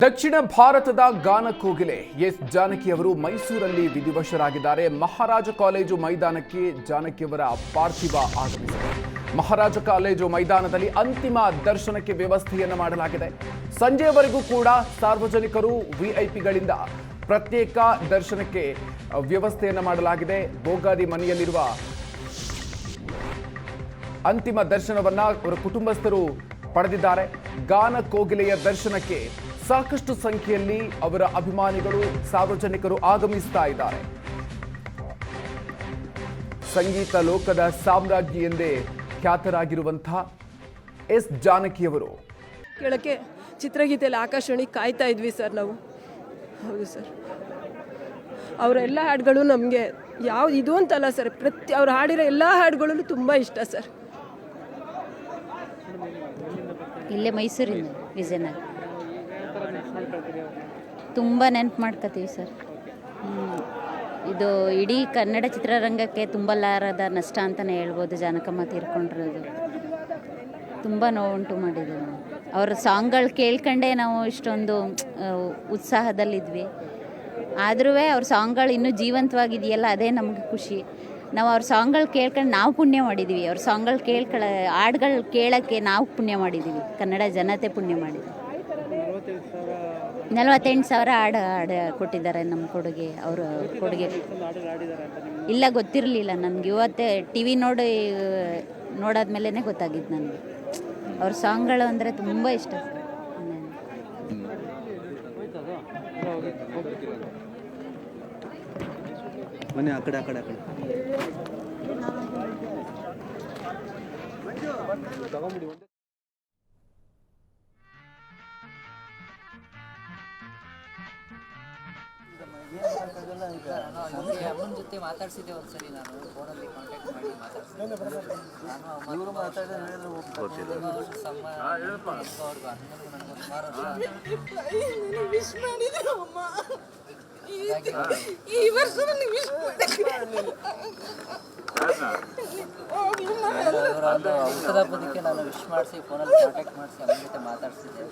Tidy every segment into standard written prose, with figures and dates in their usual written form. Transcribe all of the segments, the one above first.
ದಕ್ಷಿಣ ಭಾರತದ ಗಾನ ಕೋಗಿಲೆ ಎಸ್ ಜಾನಕಿ ಅವರು ಮೈಸೂರಲ್ಲಿ ವಿಧಿವಶರಾಗಿದ್ದಾರೆ. ಮಹಾರಾಜ ಕಾಲೇಜು ಮೈದಾನಕ್ಕೆ ಜಾನಕಿಯವರ ಪಾರ್ಥಿವ ಆಗಮಿಸಿದೆ. ಮಹಾರಾಜ ಕಾಲೇಜು ಮೈದಾನದಲ್ಲಿ ಅಂತಿಮ ದರ್ಶನಕ್ಕೆ ವ್ಯವಸ್ಥೆಯನ್ನು ಮಾಡಲಾಗಿದೆ. ಸಂಜೆಯವರೆಗೂ ಕೂಡ ಸಾರ್ವಜನಿಕರು ವಿಐಪಿಗಳಿಂದ ಪ್ರತ್ಯೇಕ ದರ್ಶನಕ್ಕೆ ವ್ಯವಸ್ಥೆಯನ್ನು ಮಾಡಲಾಗಿದೆ. ಬೋಗಾದಿ ಮನೆಯಲ್ಲಿರುವ ಅಂತಿಮ ದರ್ಶನವನ್ನ ಅವರ ಕುಟುಂಬಸ್ಥರು ಪಡೆದಿದ್ದಾರೆ. ಗಾನ ಕೋಗಿಲೆಯ ದರ್ಶನಕ್ಕೆ ಸಾಕಷ್ಟು ಸಂಖ್ಯೆಯಲ್ಲಿ ಅವರ ಅಭಿಮಾನಿಗಳು ಸಾರ್ವಜನಿಕರು ಆಗಮಿಸ್ತಾ ಇದ್ದಾರೆ. ಸಂಗೀತ ಲೋಕದ ಸಾಮ್ರಾಜ್ಞಿ ಎಂದೇ ಖ್ಯಾತರಾಗಿರುವಂತಹ ಎಸ್ ಜಾನಕಿಯವರು ಕೇಳಕ್ಕೆ ಚಿತ್ರಗೀತೆಯಲ್ಲಿ ಆಕಾಶವಾಣಿ ಕಾಯ್ತಾ ಇದ್ವಿ ಸರ್ ನಾವು. ಹೌದು ಸರ್, ಅವರ ಎಲ್ಲ ಹಾಡುಗಳು ನಮಗೆ ಯಾವ್ದು ಇದು ಅಂತಲ್ಲ ಸರ್, ಅವ್ರು ಹಾಡಿರೋ ಎಲ್ಲ ಹಾಡುಗಳಲ್ಲೂ ತುಂಬ ಇಷ್ಟ ಸರ್. ಇಲ್ಲೇ ಮೈಸೂರಿನ ವಿಜಯನಗರ ತುಂಬ ನೆನಪು ಮಾಡ್ಕೋತೀವಿ ಸರ್. ಇದು ಇಡೀ ಕನ್ನಡ ಚಿತ್ರರಂಗಕ್ಕೆ ತುಂಬಲಾರದ ನಷ್ಟ ಅಂತಲೇ ಹೇಳ್ಬೋದು. ಜಾನಕಮ್ಮ ತೀರ್ಕೊಂಡಿರೋದು ತುಂಬ ನೋವುಂಟು ಮಾಡಿದೆ. ಅವ್ರ ಸಾಂಗ್ಗಳು ಕೇಳ್ಕೊಂಡೇ ನಾವು ಇಷ್ಟೊಂದು ಉತ್ಸಾಹದಲ್ಲಿದ್ವಿ. ಆದ್ರೂ ಅವ್ರ ಸಾಂಗ್ಗಳು ಇನ್ನೂ ಜೀವಂತವಾಗಿದೆಯಲ್ಲ, ಅದೇ ನಮಗೆ ಖುಷಿ. ನಾವು ಅವ್ರ ಸಾಂಗ್ಗಳು ಕೇಳ್ಕೊಂಡು ನಾವು ಪುಣ್ಯ ಮಾಡಿದ್ದೀವಿ. ಅವ್ರ ಸಾಂಗ್ಗಳು ಹಾಡುಗಳು ಕೇಳೋಕ್ಕೆ ನಾವು ಪುಣ್ಯ ಮಾಡಿದ್ದೀವಿ. ಕನ್ನಡ ಜನತೆ ಪುಣ್ಯ ಮಾಡಿದ್ದೀವಿ. 48,000 ಹಾಡು ಕೊಟ್ಟಿದ್ದಾರೆ ನಮ್ಮ ಕೊಡುಗೆ. ಅವರು ಕೊಡುಗೆ ಇಲ್ಲ, ಗೊತ್ತಿರಲಿಲ್ಲ ನನಗೆ. ಇವತ್ತೇ ಟಿ ವಿ ನೋಡಾದ್ಮೇಲೆ ಗೊತ್ತಾಗಿದ್ದು ನನಗೆ. ಅವ್ರ ಸಾಂಗ್ಗಳು ಅಂದರೆ ತುಂಬ ಇಷ್ಟ ಸರ್. ಬನ್ನಿ ಆ ಕಡೆ ಅಮ್ಮನ ಜೊತೆ ಮಾತಾಡ್ಸಿದ್ದೆ ಒಂದ್ಸರಿ. ನಾನು ಫೋನಲ್ಲಿ ಕಾಂಟ್ಯಾಕ್ಟ್ ಮಾಡಿ ಔಷಧಪದಕ್ಕೆ ನಾನು ವಿಶ್ ಮಾಡಿಸಿ ಫೋನಲ್ಲಿ ಕಾಂಟ್ಯಾಕ್ಟ್ ಮಾಡಿಸಿ ಅಮ್ಮನ ಜೊತೆ ಮಾತಾಡ್ಸಿದ್ದೆ.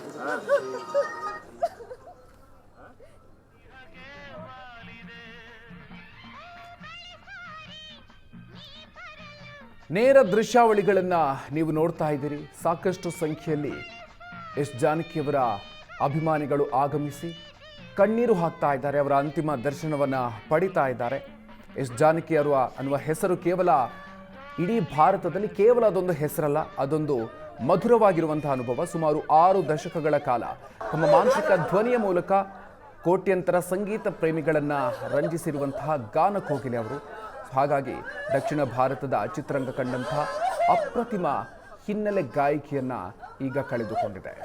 ನೇರ ದೃಶ್ಯಾವಳಿಗಳನ್ನು ನೀವು ನೋಡ್ತಾ ಇದ್ದೀರಿ. ಸಾಕಷ್ಟು ಸಂಖ್ಯೆಯಲ್ಲಿ ಎಸ್ ಜಾನಕಿಯವರ ಅಭಿಮಾನಿಗಳು ಆಗಮಿಸಿ ಕಣ್ಣೀರು ಹಾಕ್ತಾ ಇದ್ದಾರೆ. ಅವರ ಅಂತಿಮ ದರ್ಶನವನ್ನು ಪಡಿತಾ ಇದ್ದಾರೆ. ಎಸ್ ಜಾನಕಿಯವರು ಅನ್ನುವ ಹೆಸರು ಕೇವಲ ಇಡೀ ಭಾರತದಲ್ಲಿ ಕೇವಲ ಅದೊಂದು ಹೆಸರಲ್ಲ, ಅದೊಂದು ಮಧುರವಾಗಿರುವಂತಹ ಅನುಭವ. ಸುಮಾರು 6 ದಶಕಗಳ ಕಾಲ ತಮ್ಮ ಮಾನಸಿಕ ಧ್ವನಿಯ ಮೂಲಕ ಕೋಟ್ಯಂತರ ಸಂಗೀತ ಪ್ರೇಮಿಗಳನ್ನು ರಂಜಿಸಿರುವಂತಹ ಗಾನ ಕೋಗಿಲೆ ಅವರು. ಹಾಗಾಗಿ ದಕ್ಷಿಣ ಭಾರತದ ಚಿತ್ರರಂಗ ಕಂಡಂತಹ ಅಪ್ರತಿಮ ಹಿನ್ನೆಲೆ ಗಾಯಕಿಯನ್ನ ಈಗ ಕಳೆದುಕೊಂಡಿದೆ.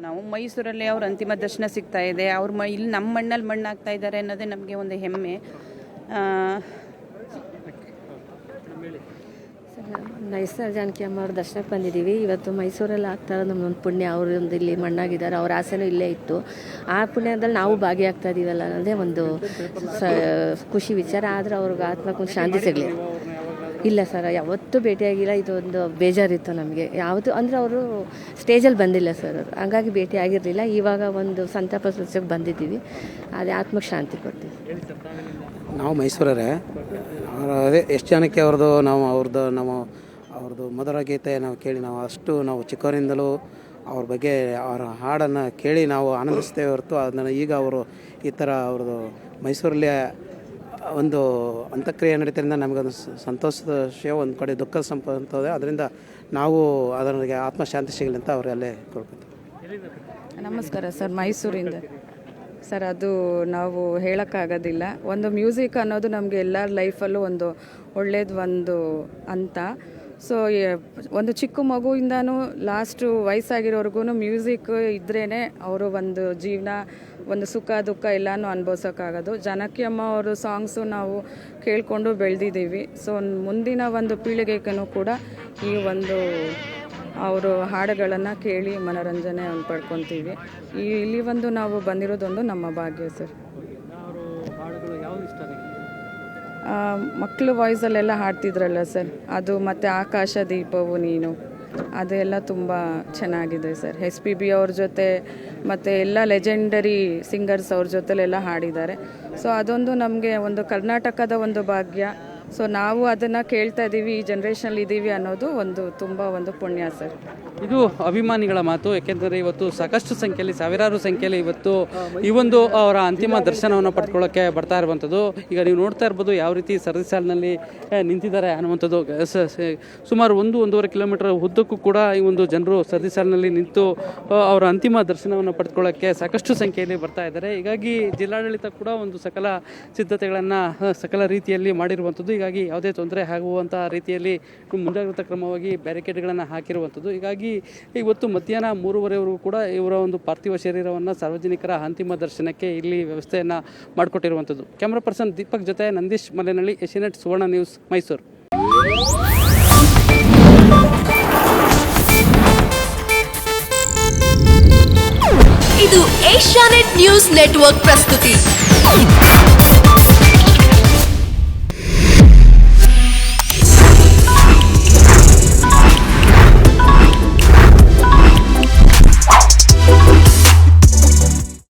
ನಾವು ಮೈಸೂರಲ್ಲಿ ಅವ್ರ ಅಂತಿಮ ದರ್ಶನ ಸಿಗ್ತಾ ಇದೆ. ಅವ್ರ ಇಲ್ಲಿ ನಮ್ಮ ಮಣ್ಣಲ್ಲಿ ಮಣ್ಣಾಗ್ತಾ ಇದ್ದಾರೆ ಅನ್ನೋದೇ ನಮಗೆ ಒಂದು ಹೆಮ್ಮೆ. ಎಸ್ ಜಾನಕಿ ಅಮ್ಮ ಅವ್ರ ದರ್ಶನಕ್ಕೆ ಬಂದಿದ್ದೀವಿ. ಇವತ್ತು ಮೈಸೂರಲ್ಲಿ ಆಗ್ತಾ ಇರೋದು ನಮ್ಮೊಂದು ಪುಣ್ಯ. ಅವರೊಂದು ಇಲ್ಲಿ ಮಣ್ಣಾಗಿದ್ದಾರೆ, ಅವ್ರ ಆಸೆನೂ ಇಲ್ಲೇ ಇತ್ತು. ಆ ಪುಣ್ಯದಲ್ಲಿ ನಾವು ಭಾಗಿಯಾಗ್ತಾ ಇದ್ದೀವಲ್ಲ ಅನ್ನೋದೇ ಒಂದು ಖುಷಿ ವಿಚಾರ. ಆದರೆ ಅವ್ರಿಗೆ ಆತ್ಮಕ್ಕೊಂದು ಶಾಂತಿ ಸಿಗಲಿ. ಇಲ್ಲ ಸರ್, ಯಾವತ್ತೂ ಭೇಟಿಯಾಗಿಲ್ಲ. ಇದೊಂದು ಬೇಜಾರಿತ್ತು ನಮಗೆ. ಯಾವುದು ಅಂದರೆ ಅವರು ಸ್ಟೇಜಲ್ಲಿ ಬಂದಿಲ್ಲ ಸರ್, ಹಾಗಾಗಿ ಭೇಟಿ ಆಗಿರಲಿಲ್ಲ. ಇವಾಗ ಒಂದು ಸಂತಾಪ ಸೂಚಕ್ಕೆ ಬಂದಿದ್ದೀವಿ. ಅದೇ ಆತ್ಮಕ್ಕೆ ಶಾಂತಿ ಕೊಡ್ತೀವಿ. ನಾವು ಮೈಸೂರೇ. ಅದೇ ಎಷ್ಟು ಜನಕ್ಕೆ ಅವ್ರದ್ದು ಮಧುರ ಗೀತೆ ನಾವು ಕೇಳಿ ನಾವು ಚಿಕ್ಕವರಿಂದಲೂ ಅವ್ರ ಬಗ್ಗೆ ಅವರ ಹಾಡನ್ನು ಕೇಳಿ ನಾವು ಆನಂದಿಸ್ತೇವೆ ಹೊರತು ಅದನ್ನು ಈಗ ಅವರು ಈ ಥರ ಅವ್ರದ್ದು ಮೈಸೂರಲ್ಲಿ ಒಂದು ಅಂತ್ಯಕ್ರಿಯೆ ನಡೀತಿರಿಂದ ನಮಗೊಂದು ಸಂತೋಷದ ವಿಷಯ, ಒಂದು ಕಡೆ ದುಃಖದ ಸಂಪತ್ತದೆ. ಅದರಿಂದ ನಾವು ಅದರಿಗೆ ಆತ್ಮಶಾಂತಿ ಸಿಗಲಿ ಅಂತ ಅವರಲ್ಲೇ ಕೊಡ್ಕೊತೀವಿ. ನಮಸ್ಕಾರ ಸರ್, ಮೈಸೂರಿಂದ ಸರ್. ಅದು ನಾವು ಹೇಳೋಕ್ಕಾಗೋದಿಲ್ಲ. ಒಂದು ಮ್ಯೂಸಿಕ್ ಅನ್ನೋದು ನಮಗೆ ಎಲ್ಲರ ಲೈಫಲ್ಲೂ ಒಂದು ಒಳ್ಳೇದು ಒಂದು ಅಂತ. ಸೊ ಒಂದು ಚಿಕ್ಕ ಮಗುವಿಂದನೂ ಲಾಸ್ಟು ವಯಸ್ಸಾಗಿರೋರ್ಗು ಮ್ಯೂಸಿಕ್ ಇದ್ರೇ ಅವರು ಒಂದು ಜೀವನ ಒಂದು ಸುಖ ದುಃಖ ಎಲ್ಲನೂ ಅನುಭವಿಸೋಕ್ಕಾಗೋದು. ಜಾನಕಿ ಅಮ್ಮ ಅವರು ಸಾಂಗ್ಸು ನಾವು ಕೇಳಿಕೊಂಡು ಬೆಳೆದಿದ್ದೀವಿ. ಸೊ ಮುಂದಿನ ಒಂದು ಪೀಳಿಗೆಗೂ ಕೂಡ ಈ ಒಂದು ಅವರು ಹಾಡುಗಳನ್ನು ಕೇಳಿ ಮನೋರಂಜನೆ ಪಡ್ಕೊತೀವಿ. ಇಲ್ಲಿ ಒಂದು ನಾವು ಬಂದಿರೋದೊಂದು ನಮ್ಮ ಭಾಗ್ಯ ಸರ್. ಮಕ್ಕಳು ವಾಯ್ಸಲ್ಲೆಲ್ಲ ಹಾಡ್ತಿದ್ರಲ್ಲ ಸರ್, ಅದು ಮತ್ತು ಆಕಾಶ ದೀಪವು ನೀನು, ಅದೆಲ್ಲ ತುಂಬ ಚೆನ್ನಾಗಿದೆ ಸರ್. SPB ಅವ್ರ ಜೊತೆ ಮತ್ತು ಎಲ್ಲ ಲೆಜೆಂಡರಿ ಸಿಂಗರ್ಸ್ ಅವ್ರ ಜೊತೆಲೆಲ್ಲ ಹಾಡಿದ್ದಾರೆ. ಸೊ ಅದೊಂದು ನಮಗೆ ಒಂದು ಕರ್ನಾಟಕದ ಒಂದು ಭಾಗ್ಯ. ಸೊ ನಾವು ಅದನ್ನು ಕೇಳ್ತಾ ಇದ್ದೀವಿ, ಈ ಜನ್ರೇಷನಲ್ಲಿ ಇದ್ದೀವಿ ಅನ್ನೋದು ತುಂಬ ಒಂದು ಪುಣ್ಯ ಸರ್. ಇದು ಅಭಿಮಾನಿಗಳ ಮಾತು. ಏಕೆಂದರೆ ಇವತ್ತು ಸಾಕಷ್ಟು ಸಂಖ್ಯೆಯಲ್ಲಿ, ಸಾವಿರಾರು ಸಂಖ್ಯೆಯಲ್ಲಿ ಇವತ್ತು ಈ ಒಂದು ಅವರ ಅಂತಿಮ ದರ್ಶನವನ್ನು ಪಡ್ಕೊಳ್ಳೋಕ್ಕೆ ಬರ್ತಾ ಇರುವಂಥದ್ದು. ಈಗ ನೀವು ನೋಡ್ತಾ ಇರ್ಬೋದು ಯಾವ ರೀತಿ ಸರದಿ ಸಾಲಿನಲ್ಲಿ ನಿಂತಿದ್ದಾರೆ ಅನ್ನುವಂಥದ್ದು. ಸುಮಾರು 1-1.5 ಕಿಲೋಮೀಟರ್ ಉದ್ದಕ್ಕೂ ಕೂಡ ಈ ಒಂದು ಜನರು ಸರದಿ ಸಾಲಿನಲ್ಲಿ ನಿಂತು ಅವರ ಅಂತಿಮ ದರ್ಶನವನ್ನು ಪಡ್ಕೊಳ್ಳೋಕ್ಕೆ ಸಾಕಷ್ಟು ಸಂಖ್ಯೆಯಲ್ಲಿ ಬರ್ತಾ ಇದ್ದಾರೆ. ಹೀಗಾಗಿ ಜಿಲ್ಲಾಡಳಿತ ಕೂಡ ಒಂದು ಸಕಲ ಸಿದ್ಧತೆಗಳನ್ನು ಸಕಲ ರೀತಿಯಲ್ಲಿ ಮಾಡಿರುವಂಥದ್ದು. ಹೀಗಾಗಿ ಯಾವುದೇ ತೊಂದರೆ ಆಗುವಂಥ ರೀತಿಯಲ್ಲಿ ಮುಂಜಾಗ್ರತಾ ಕ್ರಮವಾಗಿ ಬ್ಯಾರಿಕೇಡ್ಗಳನ್ನು ಹಾಕಿರುವಂಥದ್ದು. ಹೀಗಾಗಿ ಇವತ್ತು ಮಧ್ಯಾಹ್ನ 3:30ವರೆಗೂ ಕೂಡ ಇವರ ಒಂದು ಪಾರ್ಥಿವ ಶರೀರವನ್ನು ಸಾರ್ವಜನಿಕರ ಅಂತಿಮ ದರ್ಶನಕ್ಕೆ ಇಲ್ಲಿ ವ್ಯವಸ್ಥೆಯನ್ನು ಮಾಡಿಕೊಟ್ಟಿರುವಂಥದ್ದು. ಕ್ಯಾಮ್ರಾ ಪರ್ಸನ್ ದೀಪಕ್ ಜೊತೆ ನಂದೀಶ್ ಮಲೆನಳ್ಳಿ, ಏಷ್ಯಾನೆಟ್ ಸುವರ್ಣ ನ್ಯೂಸ್, ಮೈಸೂರು. ಇದು ಏಷ್ಯಾನೆಟ್ ನ್ಯೂಸ್ ನೆಟ್ವರ್ಕ್ ಪ್ರಸ್ತುತಿ.